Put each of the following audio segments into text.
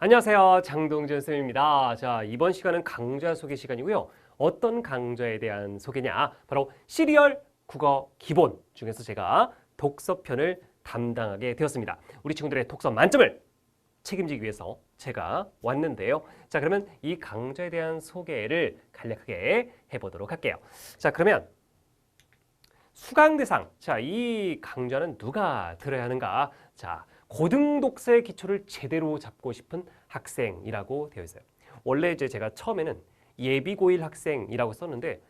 안녕하세요. 장동준 쌤입니다. 자, 이번 시간은 강좌 소개 시간이고요. 어떤 강좌에 대한 소개냐? 바로 시리얼 국어 기본 중에서 제가 독서편을 담당하게 되었습니다. 우리 친구들의 독서 만점을 책임지기 위해서 제가 왔는데요. 자, 그러면 이 강좌에 대한 소개를 간략하게 해보도록 할게요. 자, 그러면 수강 대상. 자, 이 강좌는 누가 들어야 하는가? 자, 고등독서의 기초를 제대로 잡고 싶은 학생이라고 되어 있어요. 원래 이제 제가 처음에는 예비고1 학생이라고 썼는데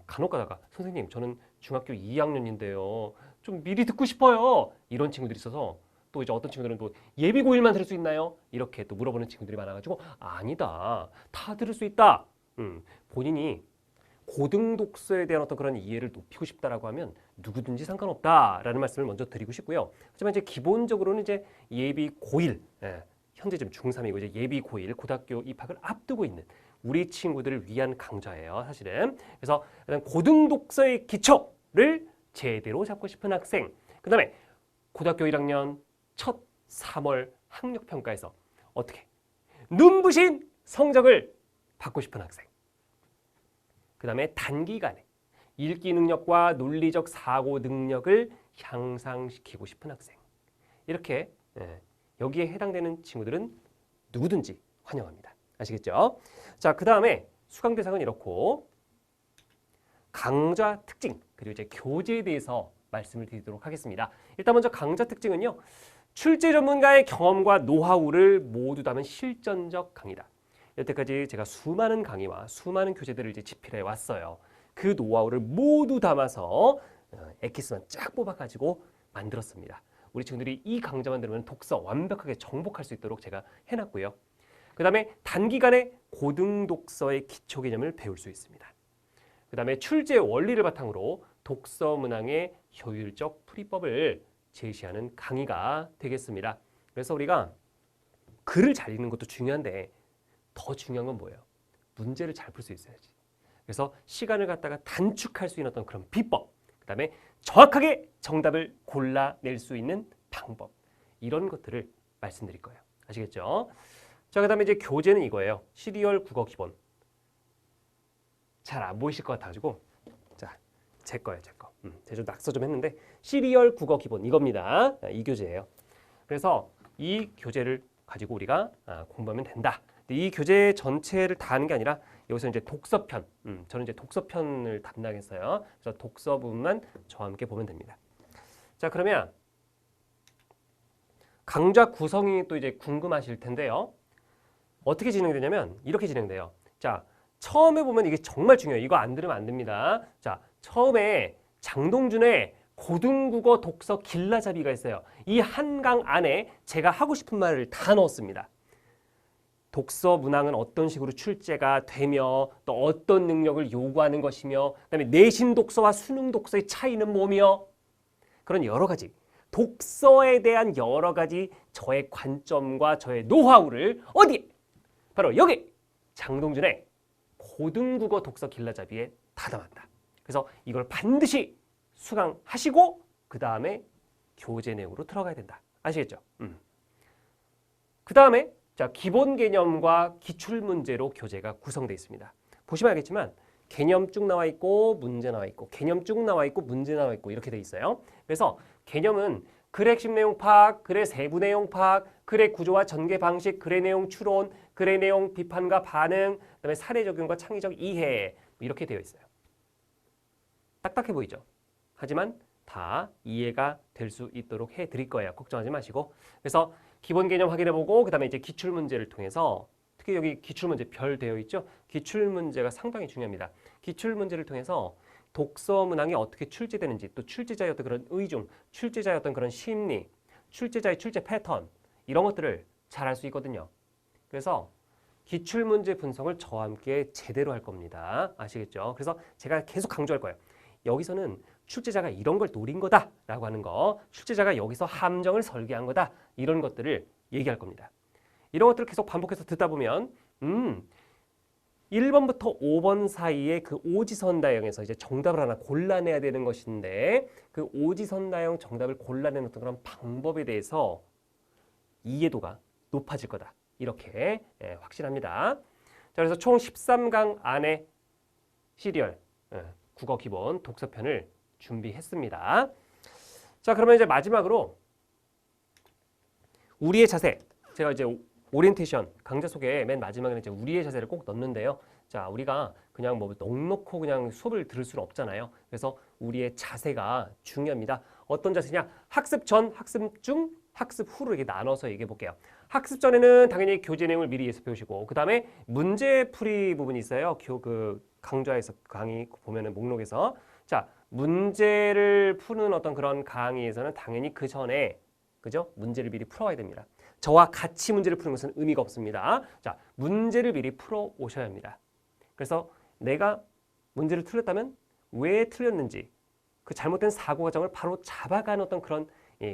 간혹 가다가 선생님 저는 중학교 2학년인데요. 좀 미리 듣고 싶어요. 이런 친구들이 있어서 또 이제 어떤 친구들은 또 예비고1만 들을 수 있나요? 이렇게 또 물어보는 친구들이 많아가지고 아니다. 다 들을 수 있다. 본인이 고등독서에 대한 어떤 그런 이해를 높이고 싶다라고 하면 누구든지 상관없다라는 말씀을 먼저 드리고 싶고요. 하지만 이제 기본적으로는 이제 예비 고1, 현재 지금 중3이고 이제 예비 고1 고등학교 입학을 앞두고 있는 우리 친구들을 위한 강좌예요, 사실은. 그래서 일단 고등독서의 기초를 제대로 잡고 싶은 학생. 그다음에 고등학교 1학년 첫 3월 학력평가에서 어떻게 눈부신 성적을 받고 싶은 학생. 그 다음에 단기간에 읽기 능력과 논리적 사고 능력을 향상시키고 싶은 학생. 이렇게 여기에 해당되는 친구들은 누구든지 환영합니다. 아시겠죠? 자, 그 다음에 수강 대상은 이렇고 강좌 특징 그리고 이제 교재에 대해서 말씀을 드리도록 하겠습니다. 일단 먼저 강좌 특징은요. 출제 전문가의 경험과 노하우를 모두 담은 실전적 강의다. 여태까지 제가 수많은 강의와 수많은 교재들을 이제 집필해 왔어요. 그 노하우를 모두 담아서 엑기스만 쫙 뽑아가지고 만들었습니다. 우리 친구들이 이 강좌만 들으면 독서 완벽하게 정복할 수 있도록 제가 해놨고요. 그 다음에 단기간에 고등독서의 기초 개념을 배울 수 있습니다. 그 다음에 출제 원리를 바탕으로 독서 문항의 효율적 풀이법을 제시하는 강의가 되겠습니다. 그래서 우리가 글을 잘 읽는 것도 중요한데 더 중요한 건 뭐예요? 문제를 잘 풀 수 있어야지. 그래서 시간을 갖다가 단축할 수 있는 어떤 그런 비법, 그 다음에 정확하게 정답을 골라낼 수 있는 방법, 이런 것들을 말씀드릴 거예요. 아시겠죠? 자, 그 다음에 이제 교재는 이거예요. 시리얼 국어 기본. 잘 안 보이실 것 같아가지고 자, 제 거예요, 제 거. 제가 좀 낙서 좀 했는데 시리얼 국어 기본 이겁니다. 이 교재예요. 그래서 이 교재를 가지고 우리가 공부하면 된다. 이 교재 전체를 다 하는 게 아니라 여기서 이제 독서편, 저는 이제 독서편을 담당했어요. 그래서 독서 부분만 저와 함께 보면 됩니다. 자, 그러면 강좌 구성이 또 이제 궁금하실 텐데요. 어떻게 진행되냐면 이렇게 진행돼요. 자, 처음에 보면 이게 정말 중요해요. 이거 안 들으면 안 됩니다. 자, 처음에 장동준의 고등국어 독서 길라잡이가 있어요. 이 한 강 안에 제가 하고 싶은 말을 다 넣었습니다. 독서 문항은 어떤 식으로 출제가 되며 또 어떤 능력을 요구하는 것이며 그다음에 내신 독서와 수능 독서의 차이는 뭐며 그런 여러 가지 독서에 대한 여러 가지 저의 관점과 저의 노하우를 어디에? 바로 여기 장동준의 고등국어 독서 길라잡이에 다 담았다. 그래서 이걸 반드시 수강하시고 그 다음에 교재 내용으로 들어가야 된다. 아시겠죠? 그 다음에 자, 기본 개념과 기출 문제로 교재가 구성되어 있습니다. 보시면 알겠지만 개념 쭉 나와 있고 문제 나와 있고 개념 쭉 나와 있고 문제 나와 있고 이렇게 돼 있어요. 그래서 개념은 글의 핵심 내용 파악, 글의 세부 내용 파악, 글의 구조와 전개 방식, 글의 내용 추론, 글의 내용 비판과 반응, 그다음에 사례 적용과 창의적 이해 이렇게 되어 있어요. 딱딱해 보이죠? 하지만 다 이해가 될 수 있도록 해드릴 거예요. 걱정하지 마시고. 그래서 기본 개념 확인해보고 그 다음에 이제 기출문제를 통해서 특히 여기 기출문제 별 되어 있죠? 기출문제가 상당히 중요합니다. 기출문제를 통해서 독서 문항이 어떻게 출제되는지 또 출제자의 어떤 그런 의중, 출제자의 어떤 그런 심리, 출제자의 출제 패턴 이런 것들을 잘 알 수 있거든요. 그래서 기출문제 분석을 저와 함께 제대로 할 겁니다. 아시겠죠? 그래서 제가 계속 강조할 거예요. 여기서는 출제자가 이런 걸 노린 거다라고 하는 거, 출제자가 여기서 함정을 설계한 거다 이런 것들을 얘기할 겁니다. 이런 것들을 계속 반복해서 듣다 보면 1번부터 5번 사이에 그 오지선다형에서 이제 정답을 하나 골라내야 되는 것인데 그 오지선다형 정답을 골라내는 어떤 그런 방법에 대해서 이해도가 높아질 거다. 이렇게 확신합니다. 자, 그래서 총 13강 안에 시리얼 국어 기본 독서편을 준비했습니다. 자, 그러면 이제 마지막으로 우리의 자세. 제가 이제 오리엔테이션 강좌 속에 맨 마지막에는 이제 우리의 자세를 꼭 넣는데요. 자, 우리가 그냥 뭐 넉넉고 그냥 수업을 들을 수는 없잖아요. 그래서 우리의 자세가 중요합니다. 어떤 자세냐? 학습 전, 학습 중, 학습 후로 이렇게 나눠서 얘기해 볼게요. 학습 전에는 당연히 교재 내용을 미리 예습해 오시고, 그 다음에 문제풀이 부분이 있어요. 그 강좌에서 강의 보면은 목록에서. 자, 문제를 푸는 어떤 그런 강의에서는 당연히 그 전에 그죠? 문제를 미리 풀어와야 됩니다. 저와 같이 문제를 푸는 것은 의미가 없습니다. 자, 문제를 미리 풀어 오셔야 합니다. 그래서 내가 문제를 틀렸다면 왜 틀렸는지 그 잘못된 사고 과정을 바로 잡아가는 어떤 그런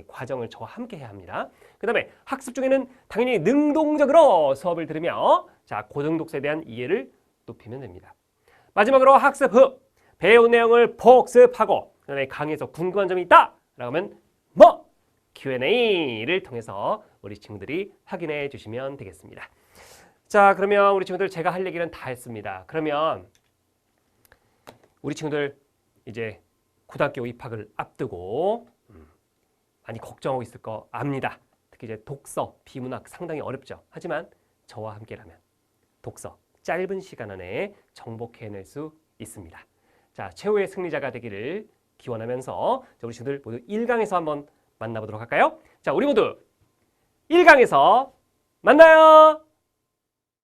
과정을 저와 함께 해야 합니다. 그 다음에 학습 중에는 당연히 능동적으로 수업을 들으며 자, 고등독서에 대한 이해를 높이면 됩니다. 마지막으로 학습 후 배운 내용을 복습하고 그다음에 강의에서 궁금한 점이 있다 라고 하면 뭐 Q&A를 통해서 우리 친구들이 확인해 주시면 되겠습니다. 자, 그러면 우리 친구들 제가 할 얘기는 다 했습니다. 그러면 우리 친구들 이제 고등학교 입학을 앞두고 많이 걱정하고 있을 거 압니다. 특히 이제 독서, 비문학 상당히 어렵죠. 하지만 저와 함께라면 독서 짧은 시간 안에 정복해낼 수 있습니다. 자, 최후의 승리자가 되기를 기원하면서 자, 우리 친구들 모두 1강에서 한번 만나보도록 할까요? 자, 우리 모두 1강에서 만나요.